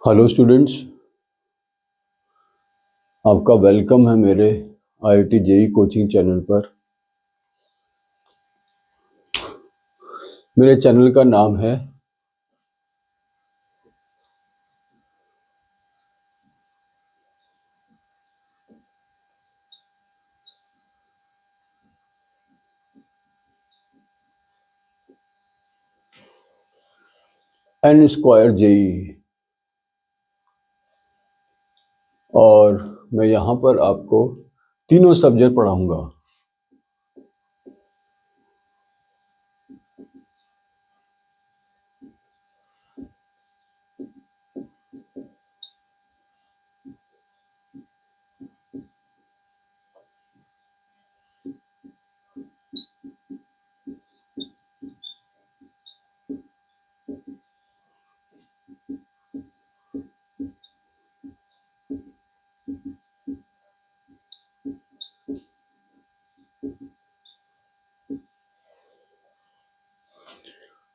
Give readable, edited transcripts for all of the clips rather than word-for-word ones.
Hello students, आपका welcome है मेरे आईआईटी जेई कोचिंग चैनल पर। मेरे चैनल का नाम है एन स्क्वायर जेई और मैं यहाँ पर आपको तीनों सब्जेक्ट पढ़ाऊँगा।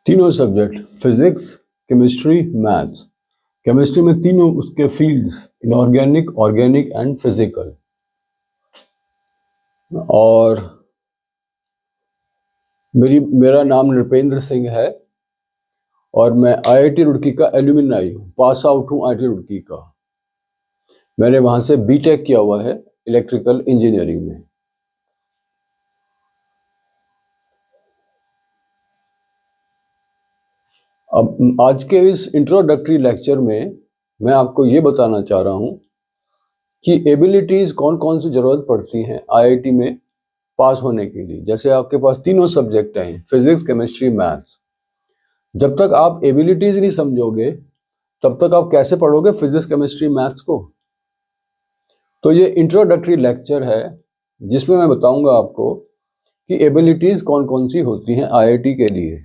तीनों subject physics, chemistry, maths. Chemistry में तीनों उसके fields inorganic, organic and physical. और मेरा नाम नृपेंद्र सिंह है और मैं आईआईटी रुड़की का एल्यूमिनाई हूँ, पास आउट हूँ आईआईटी रुड़की का। मैंने वहाँ से बीटेक किया हुआ है इलेक्ट्रिकल इंजीनियरिंग में। अब आज के इस इंट्रोडक्टरी लेक्चर में मैं आपको ये बताना चाह रहा हूँ कि एबिलिटीज़ कौन कौन सी ज़रूरत पड़ती हैं आईआईटी में पास होने के लिए। जैसे आपके पास तीनों सब्जेक्ट हैं, फिजिक्स, केमिस्ट्री, मैथ्स। जब तक आप एबिलिटीज़ नहीं समझोगे तब तक आप कैसे पढ़ोगे फिजिक्स, केमिस्ट्री, मैथ्स को। तो ये इंट्रोडक्टरी लेक्चर है जिसमें मैं बताऊंगा आपको कि एबिलिटीज़ कौन कौन सी होती हैं आईआईटी के लिए।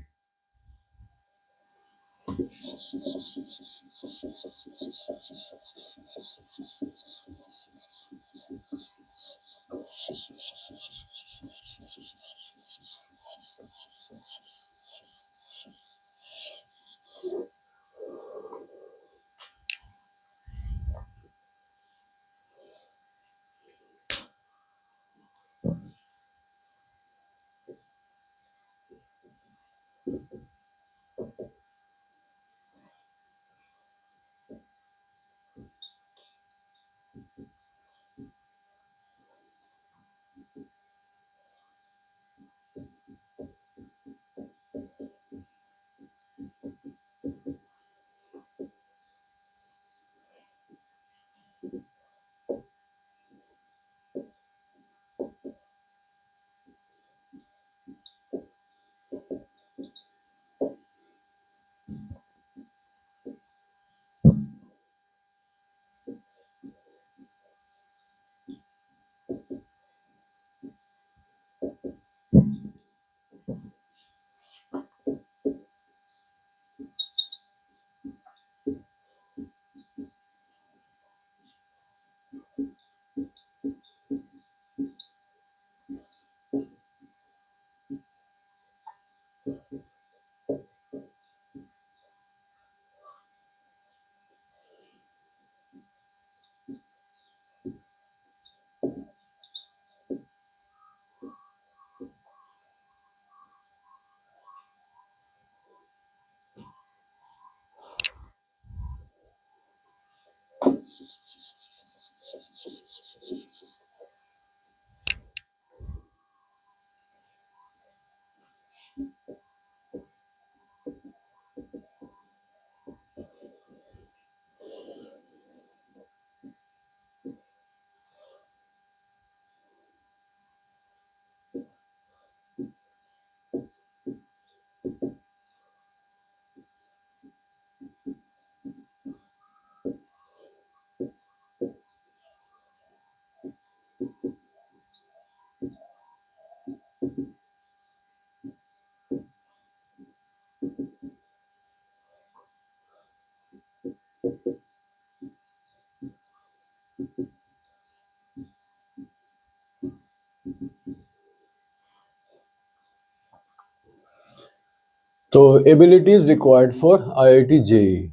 तो abilities required for IIT JEE.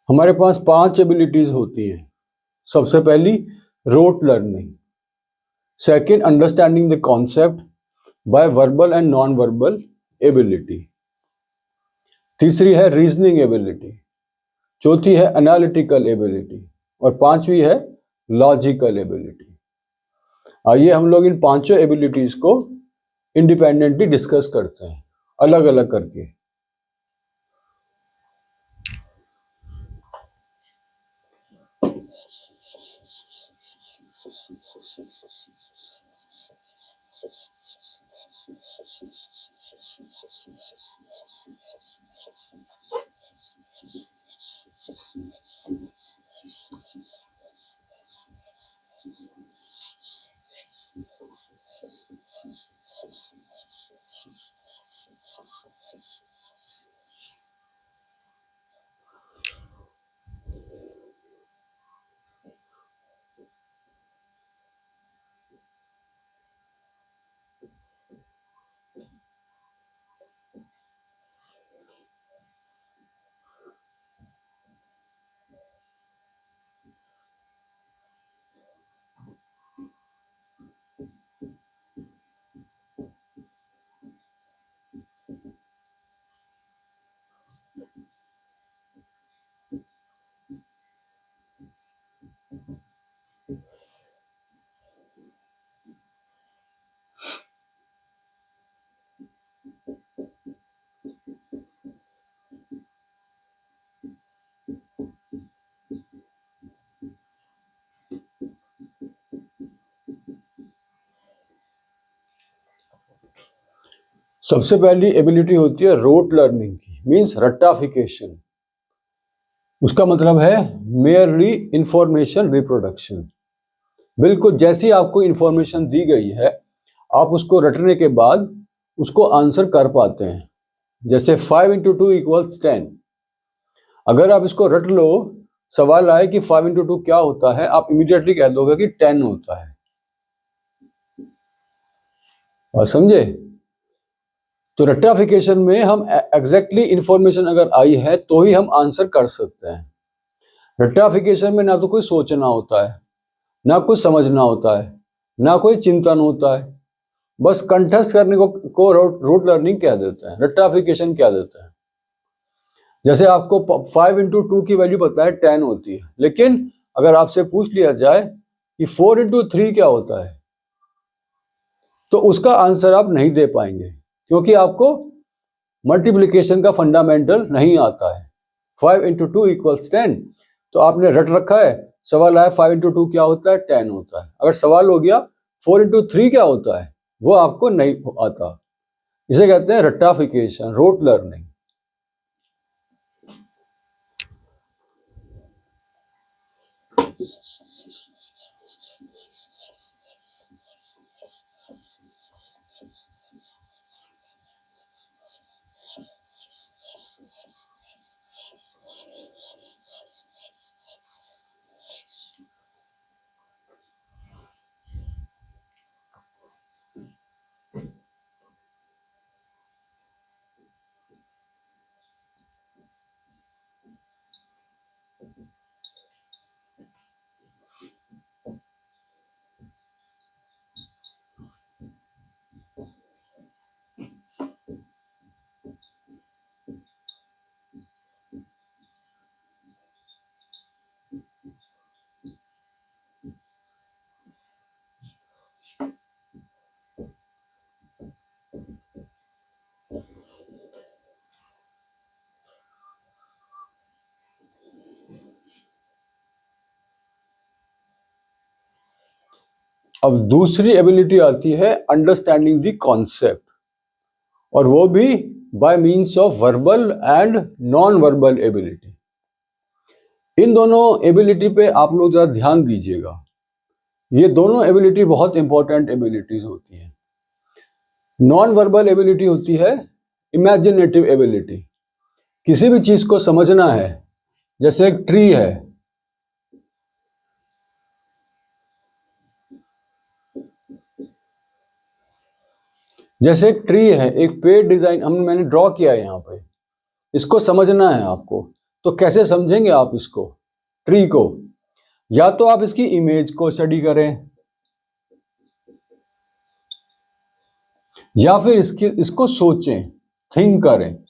हमारे पास 5 एबिलिटीज होती हैं। सबसे पहली rote learning, second understanding the concept by verbal and non verbal ability, तीसरी है रीजनिंग एबिलिटी, चौथी है एनालिटिकल एबिलिटी और पांचवी है लॉजिकल एबिलिटी। आइए हम लोग इन पांचों एबिलिटीज को इंडिपेंडेंटली डिस्कस करते हैं, अलग अलग करके। सबसे पहली एबिलिटी होती है रोट लर्निंग की, मींस रट्टाफिकेशन। उसका मतलब है मेयरली इंफॉर्मेशन रिप्रोडक्शन। बिल्कुल जैसी आपको इंफॉर्मेशन दी गई है, आप उसको रटने के बाद उसको आंसर कर पाते हैं। जैसे 5 × 2 = 10। अगर आप इसको रट लो, सवाल आए कि 5 × 2 क्या होता है, आप इमीडिएटली कह दोगे कि 10 होता है। और समझे? तो रट्टाफिकेशन में हम एग्जैक्टली इंफॉर्मेशन अगर आई है तो ही हम आंसर कर सकते हैं। रट्टाफिकेशन में ना तो कोई सोचना होता है, ना कुछ समझना होता है, ना कोई चिंतन होता है, बस कंठस्थ करने को रोट लर्निंग कह देते हैं, रट्टाफिकेशन कह देते हैं। जैसे आपको 5 × 2 की वैल्यू पता है 10 होती है, लेकिन अगर आपसे पूछ लिया जाए कि 4 × 3 क्या होता है, तो उसका आंसर आप नहीं दे पाएंगे, क्योंकि आपको मल्टीप्लिकेशन का फंडामेंटल नहीं आता है। 5 × 2 = 10, तो आपने रट रखा है, सवाल आया 5 × 2 क्या होता है, 10 होता है। अगर सवाल हो गया 4 × 3 क्या होता है, वो आपको नहीं आता। इसे कहते हैं रट्टाफिकेशन, रोट लर्निंग। अब दूसरी एबिलिटी आती है अंडरस्टैंडिंग द कॉन्सेप्ट, और वो भी by means of verbal and non verbal ability. इन दोनों एबिलिटी पे आप लोग जरा ध्यान दीजिएगा। ये दोनों एबिलिटी बहुत इंपॉर्टेंट एबिलिटीज होती हैं। नॉन वर्बल एबिलिटी होती है इमेजिनेटिव एबिलिटी। किसी भी चीज को समझना है, जैसे एक ट्री है, जैसे एक ट्री है, एक पेड़ डिजाइन मैंने ड्रॉ किया है यहाँ पे, इसको समझना है आपको तो कैसे समझेंगे आप इसको, ट्री को? या तो आप इसकी इमेज को स्टडी करें, या फिर इसको सोचें, थिंक करें।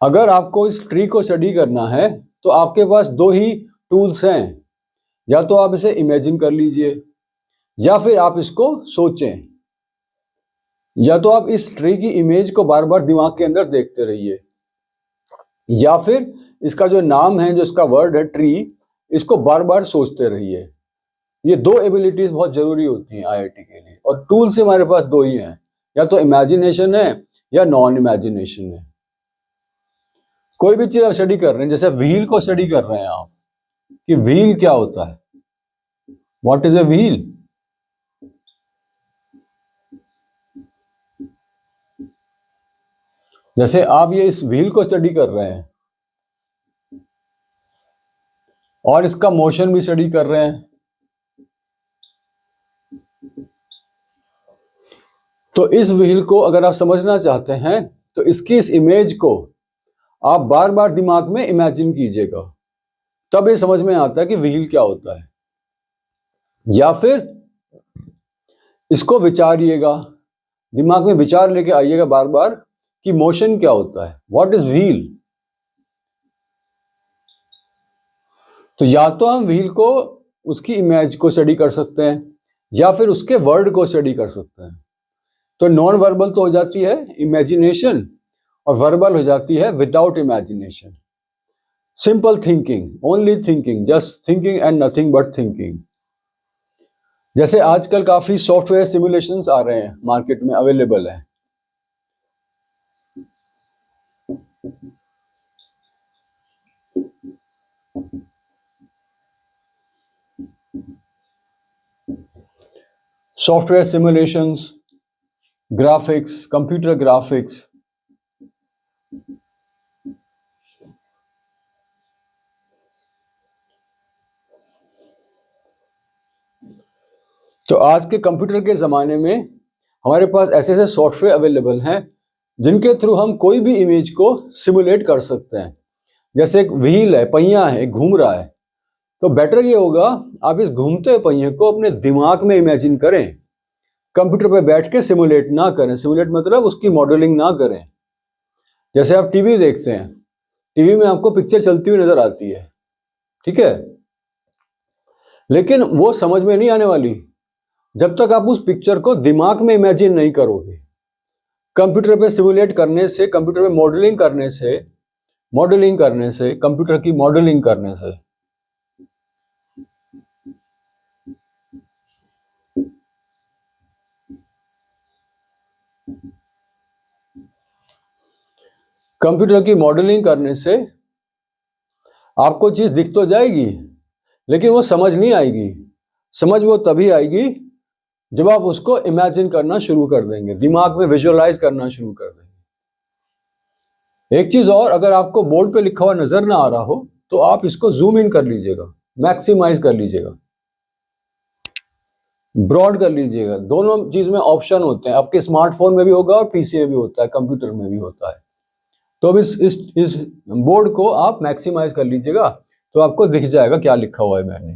अगर आपको इस ट्री को स्टडी करना है तो आपके पास दो ही टूल्स हैं, या तो आप इसे इमेजिन कर लीजिए, या फिर आप इसको सोचें, या तो आप इस ट्री की इमेज को बार बार दिमाग के अंदर देखते रहिए, या फिर इसका जो नाम है, जो इसका वर्ड है ट्री, इसको बार बार सोचते रहिए। ये दो एबिलिटीज बहुत जरूरी होती हैं आईआईटी के लिए, और टूल्स हमारे पास दो ही हैं, या तो इमेजिनेशन है या नॉन इमेजिनेशन है। कोई भी चीज आप स्टडी कर रहे हैं, जैसे व्हील को स्टडी कर रहे हैं आप, कि व्हील क्या होता है, व्हाट इज ए व्हील? जैसे आप ये इस व्हील को स्टडी कर रहे हैं और इसका मोशन भी स्टडी कर रहे हैं, तो इस व्हील को अगर आप समझना चाहते हैं तो इसकी इस इमेज को आप बार बार दिमाग में इमेजिन कीजिएगा, तब ये समझ में आता है कि व्हील क्या होता है। या फिर इसको विचारिएगा, दिमाग में विचार लेके आइएगा बार बार कि मोशन क्या होता है, व्हाट इज व्हील। तो या तो हम व्हील को, उसकी इमेज को स्टडी कर सकते हैं, या फिर उसके वर्ड को स्टडी कर सकते हैं। तो नॉन वर्बल तो हो जाती है इमेजिनेशन, और वर्बल हो जाती है without imagination. Simple thinking, only thinking, just thinking and nothing but thinking. जैसे आजकल काफी सॉफ्टवेयर सिमुलेशंस आ रहे हैं, मार्केट में अवेलेबल है। Software simulations, graphics, computer graphics. तो आज के कंप्यूटर के ज़माने में हमारे पास ऐसे ऐसे सॉफ्टवेयर अवेलेबल हैं जिनके थ्रू हम कोई भी इमेज को सिमुलेट कर सकते हैं। जैसे एक व्हील है, पहिया है, एक घूम रहा है, तो बेटर ये होगा आप इस घूमते हुए पहिए को अपने दिमाग में इमेजिन करें, कंप्यूटर पे बैठ के सिमुलेट ना करें। सिमुलेट मतलब उसकी मॉडलिंग ना करें। जैसे आप टीवी देखते हैं, टीवी में आपको पिक्चर चलती हुई नजर आती है, ठीक है, लेकिन वो समझ में नहीं आने वाली जब तक आप उस पिक्चर को दिमाग में इमेजिन नहीं करोगे। कंप्यूटर पे सिमुलेट करने से, कंप्यूटर पे मॉडलिंग करने से, कंप्यूटर की मॉडलिंग करने से आपको चीज दिख तो जाएगी, लेकिन वो समझ नहीं आएगी। समझ वो तभी आएगी जब आप उसको इमेजिन करना शुरू कर देंगे, दिमाग में विजुअलाइज करना शुरू कर देंगे। एक चीज और, अगर आपको बोर्ड पे लिखा हुआ नजर ना आ रहा हो तो आप इसको जूम इन कर लीजिएगा, मैक्सिमाइज कर लीजिएगा, ब्रॉड कर लीजिएगा। दोनों चीज में ऑप्शन होते हैं, आपके स्मार्टफोन में भी होगा और पीसी में भी होता है, कंप्यूटर में भी होता है। तो अब इस बोर्ड को आप मैक्सिमाइज कर लीजिएगा, तो आपको दिख जाएगा क्या लिखा हुआ है मैंने।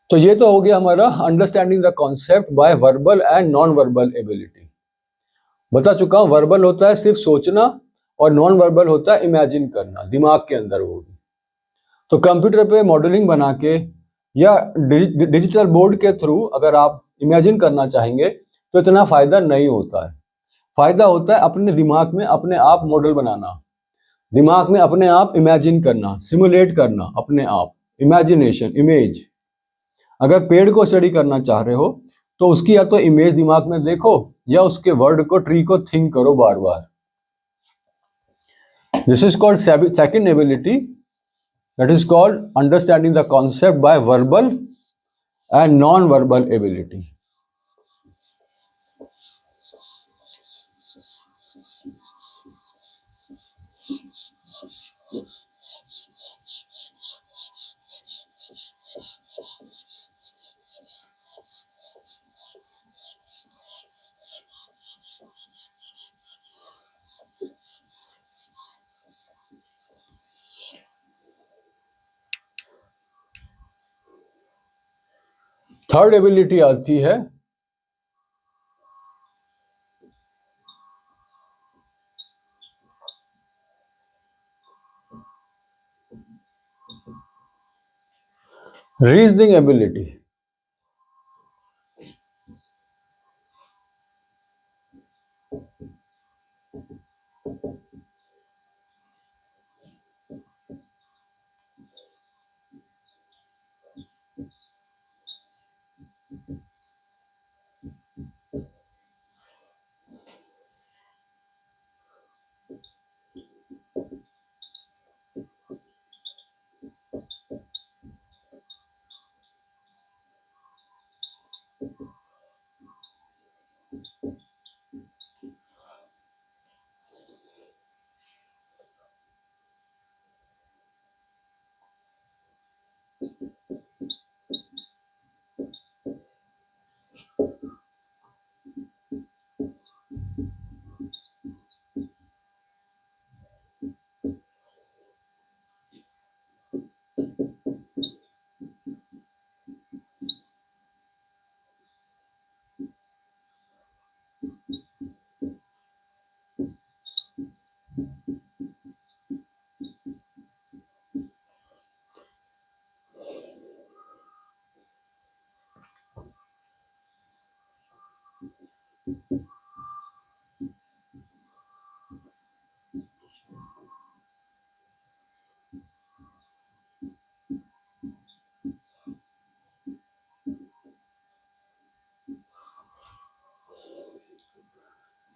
तो ये तो हो गया हमारा understanding the concept by verbal and non verbal ability. बता चुका हूं, वर्बल होता है सिर्फ सोचना, और नॉन वर्बल होता है इमेजिन करना, दिमाग के अंदर होगी। तो कंप्यूटर पे मॉडलिंग बना के या डिजिटल बोर्ड के थ्रू अगर आप इमेजिन करना चाहेंगे तो इतना फायदा नहीं होता है। फायदा होता है अपने दिमाग में अपने आप मॉडल बनाना, दिमाग में अपने आप इमेजिन करना, सिमुलेट करना अपने आप, इमेजिनेशन, इमेज। अगर पेड़ को स्टडी करना चाह रहे हो तो उसकी या तो इमेज दिमाग में देखो, या उसके वर्ड को, ट्री को थिंक करो बार बार। This is called second ability, that is called understanding the concept by verbal and non-verbal ability. Third ability आती है रीजनिंग एबिलिटी।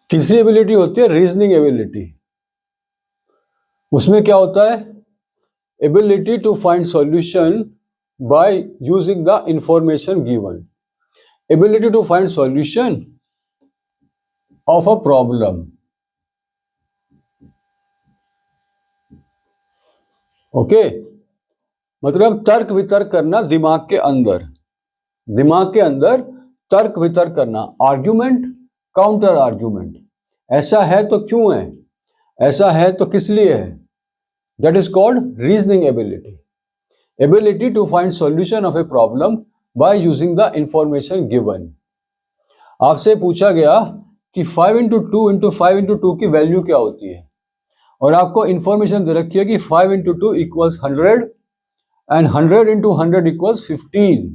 तीसरी एबिलिटी होती है रीजनिंग एबिलिटी। उसमें क्या होता है? Ability to find solution by using the information given. Ability to find solution of a problem. Okay, मतलब तर्क वितर्क करना दिमाग के अंदर, दिमाग के अंदर तर्क वितर्क करना, आर्ग्यूमेंट, काउंटर आर्ग्यूमेंट, ऐसा है तो क्यों है, ऐसा है तो किस लिए है, that is called reasoning ability. Ability to find solution of a problem by using the information given. आपसे पूछा गया कि 5 इंटू 2 इंटू 5 इंटू 2 की वैल्यू क्या होती है, और आपको इंफॉर्मेशन दे रखी है कि 5 into 2 equals 100 and 100 into 100 equals 15।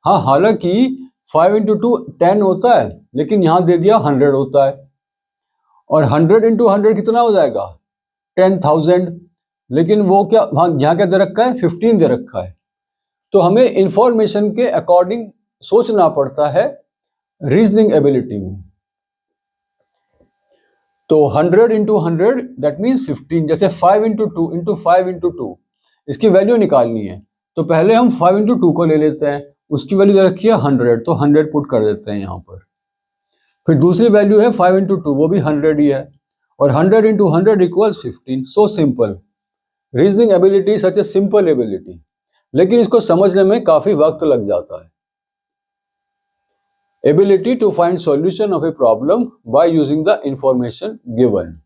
हाँ, हालांकि 5 इंटू 2 10 होता है, लेकिन यहां दे दिया 100 होता है, और 100 इंटू 100 कितना हो जाएगा? 10,000। लेकिन वो क्या यहाँ क्या दे रखा है? 15 दे रखा है। तो हमें इंफॉर्मेशन के अकॉर्डिंग सोचना पड़ता है रीजनिंग एबिलिटी में। तो 100 इंटू 100 दैट मीन्स 15। जैसे 5 इंटू 2 इंटू 5 इंटू 2, इसकी वैल्यू निकालनी है, तो पहले हम 5 इंटू 2 को ले लेते हैं, उसकी वैल्यू दे रखी है 100, तो 100 पुट कर देते हैं यहाँ पर। फिर दूसरी वैल्यू है 5 इंटू 2, वो भी 100 ही है, और 100 into 100 equals 15। So simple. Reasoning ability such a simple ability, लेकिन इसको समझने में काफी वक्त लग जाता है। Ability to find solution of a problem by using the information given.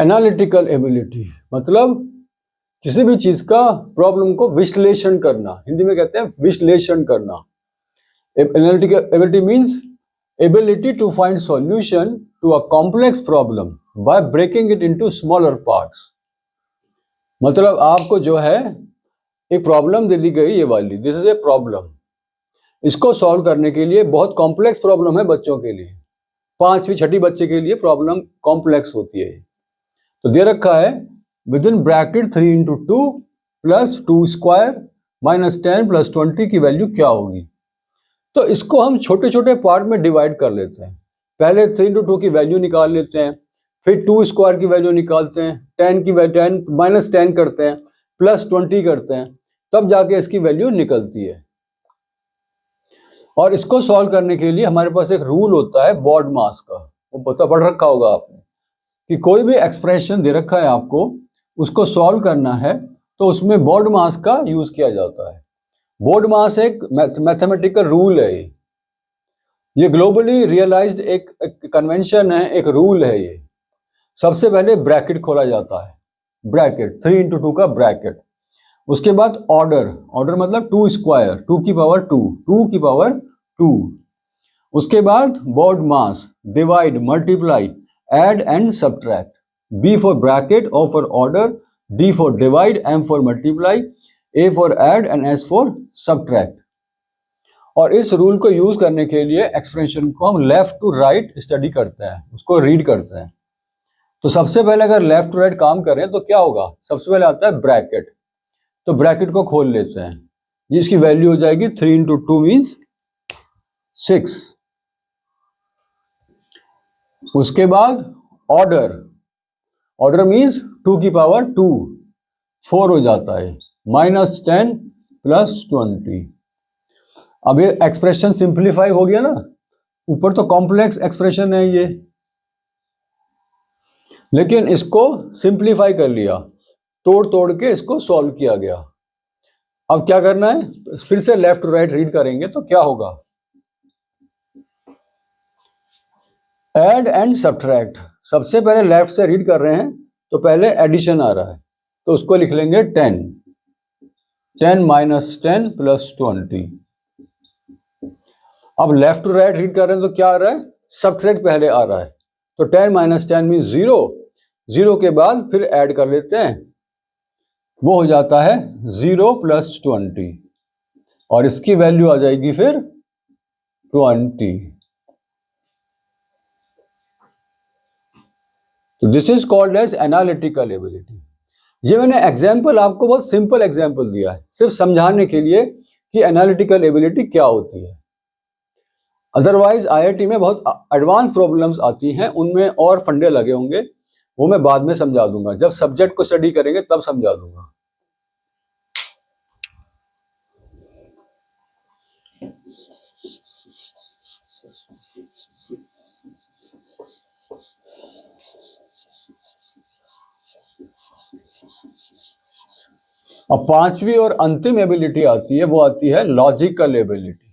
Analytical ability मतलब किसी भी चीज का प्रॉब्लम को विश्लेषण करना, हिंदी में कहते हैं विश्लेषण करना। Analytical ability means ability to find solution to a complex problem by breaking it into smaller parts. मतलब आपको जो है एक प्रॉब्लम दे दी गई, ये वाली, दिस इज ए प्रॉब्लम। इसको सॉल्व करने के लिए बहुत कॉम्प्लेक्स प्रॉब्लम है बच्चों के लिए, 5वीं 6ठी बच्चे के लिए प्रॉब्लम कॉम्प्लेक्स होती है। तो दे रखा है with in bracket 3 into 2 plus 2 square minus 10 plus 20 की वैल्यू क्या होगी। तो इसको हम छोटे छोटे पार्ट में डिवाइड कर लेते हैं। पहले 3 इंटू 2 की वैल्यू निकाल लेते हैं, फिर 2 स्क्वायर की वैल्यू निकालते हैं, 10 माइनस 10 करते हैं, प्लस 20 करते हैं, तब जाके इसकी वैल्यू निकलती है। और इसको सॉल्व करने के लिए हमारे पास एक रूल होता है बॉड मास का, वो पढ़ रखा होगा आपने, कि कोई भी एक्सप्रेशन दे रखा है आपको, उसको सॉल्व करना है तो उसमें बॉड मास का यूज किया जाता है। बॉड मास एक मैथमेटिकल रूल है, ये ग्लोबली रियलाइज्ड एक कन्वेंशन है, एक रूल है ये। सबसे पहले ब्रैकेट खोला जाता है, ब्रैकेट 3 इंटू 2 का ब्रैकेट। उसके बाद ऑर्डर मतलब 2 स्क्वायर, 2 की पावर 2, 2 की पावर 2। उसके बाद BODMAS, divide, multiply, add and subtract. B for bracket, O for order, D for divide, M for multiply, A for add and S for subtract. और इस rule को use करने के लिए एक्सप्रेशन को हम लेफ्ट टू राइट स्टडी करते हैं, उसको रीड करते हैं। तो सबसे पहले अगर लेफ्ट टू राइट काम करें तो क्या होगा, सबसे पहले आता है ब्रैकेट, तो ब्रैकेट को खोल लेते हैं, ये इसकी वैल्यू हो जाएगी 3 इंटू 2 मीन्स 6। उसके बाद ऑर्डर मीन्स 2 की पावर 2, 4 हो जाता है, माइनस 10 प्लस 20। अब ये एक्सप्रेशन सिंप्लीफाई हो गया ना, ऊपर तो कॉम्प्लेक्स एक्सप्रेशन है ये, लेकिन इसको सिंप्लीफाई कर लिया, तोड़ तोड़ के इसको सॉल्व किया गया। अब क्या करना है, फिर से लेफ्ट टू राइट रीड करेंगे तो क्या होगा, ऐड एंड सब्ट्रैक्ट। सबसे पहले लेफ्ट से रीड कर रहे हैं तो पहले एडिशन आ रहा है, तो उसको लिख लेंगे 10 माइनस 10 प्लस 20। अब लेफ्ट टू राइट रीड कर रहे हैं तो क्या आ रहा है, सब्ट्रैक्ट पहले आ रहा है, तो 10 माइनस 10 मीन 0, 0 के बाद फिर ऐड कर लेते हैं, वो हो जाता है 0 प्लस 20, और इसकी वैल्यू आ जाएगी फिर 20। तो this is called as analytical ability. ये मैंने एग्जाम्पल आपको बहुत सिंपल एग्जाम्पल दिया है, सिर्फ समझाने के लिए कि एनालिटिकल एबिलिटी क्या होती है। अदरवाइज आईआईटी में बहुत एडवांस प्रॉब्लम्स आती हैं, उनमें और फंडे लगे होंगे, वो मैं बाद में समझा दूंगा, जब सब्जेक्ट को स्टडी करेंगे तब समझा दूंगा। अब 5वीं और अंतिम एबिलिटी आती है, वो आती है लॉजिकल एबिलिटी।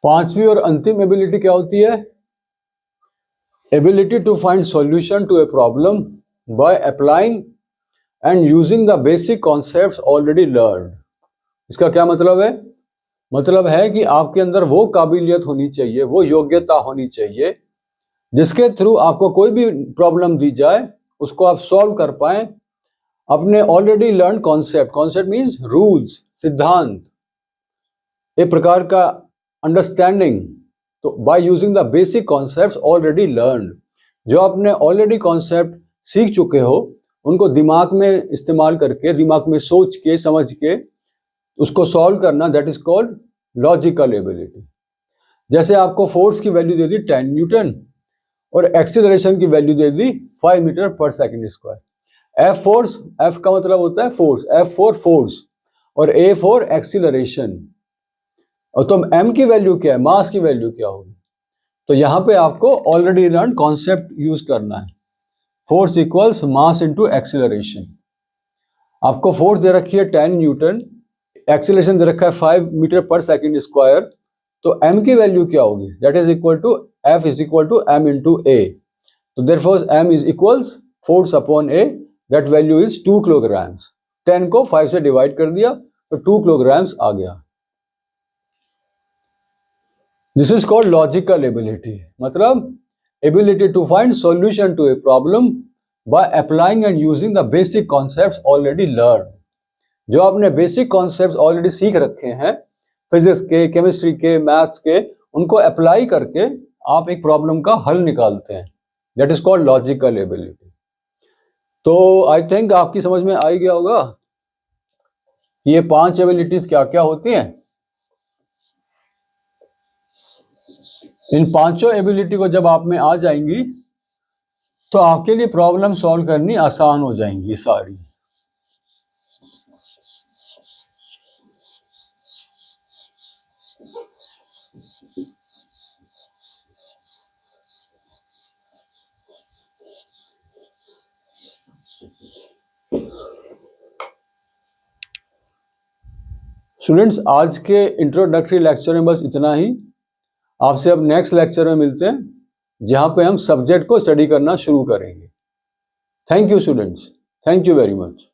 पांचवी और अंतिम एबिलिटी क्या होती है? Ability to find solution to a problem by applying and using the basic concepts already learn. इसका क्या मतलब है? मतलब है कि आपके अंदर वो काबिलियत होनी चाहिए, वो योग्यता होनी चाहिए जिसके थ्रू आपको कोई भी प्रॉब्लम दी जाए उसको आप सॉल्व कर पाए अपने already learn concept. Concept means rules, सिद्धांत, एक प्रकार का अंडरस्टैंडिंग। तो bye using the basic concepts already learn, जो आपने ऑलरेडी कॉन्सेप्ट सीख चुके हो उनको दिमाग में इस्तेमाल करके, दिमाग में सोच के, समझ के उसको सॉल्व करना, that is called logical ability. जैसे आपको फोर्स की वैल्यू दे दी 10 न्यूटन और एक्सीलरेशन की वैल्यू दे दी 5 मीटर पर second square. F force, F का मतलब होता है फोर्स, एफ फॉर फोर्स और ए फॉर एक्सीलरेशन। और तो एम की वैल्यू क्या है, मास की वैल्यू क्या होगी? तो यहाँ पे आपको ऑलरेडी लर्न कॉन्सेप्ट यूज करना है। Force equals mass into acceleration. आपको फोर्स दे रखी है 10 न्यूटन, एक्सीलरेशन दे रखा है 5 मीटर पर सेकंड स्क्वायर, तो m की वैल्यू क्या होगी? That is equal to F is equal to m into a। तो therefore m is equals force upon a, that value is 2 kilograms. 10 को 5 से डिवाइड कर दिया तो 2 किलोग्राम्स आ गया। This is called logical ability, मतलब ability to find solution to a problem by applying and using the basic concepts already learn. जो आपने बेसिक कॉन्सेप्ट्स ऑलरेडी सीख रखे हैं फिजिक्स के, केमिस्ट्री के, मैथ्स के, उनको अप्लाई करके आप एक प्रॉब्लम का हल निकालते हैं। That is called logical ability. तो आई थिंक आपकी समझ में आ ही गया होगा ये 5 एबिलिटीज क्या क्या होती हैं। इन पांचों एबिलिटी को जब आप में आ जाएंगी तो आपके लिए प्रॉब्लम सॉल्व करनी आसान हो जाएंगी सारी। स्टूडेंट्स, आज के इंट्रोडक्टरी लेक्चर में बस इतना ही। आपसे अब नेक्स्ट लेक्चर में मिलते हैं जहां पे हम सब्जेक्ट को स्टडी करना शुरू करेंगे। Thank you students, thank you very much.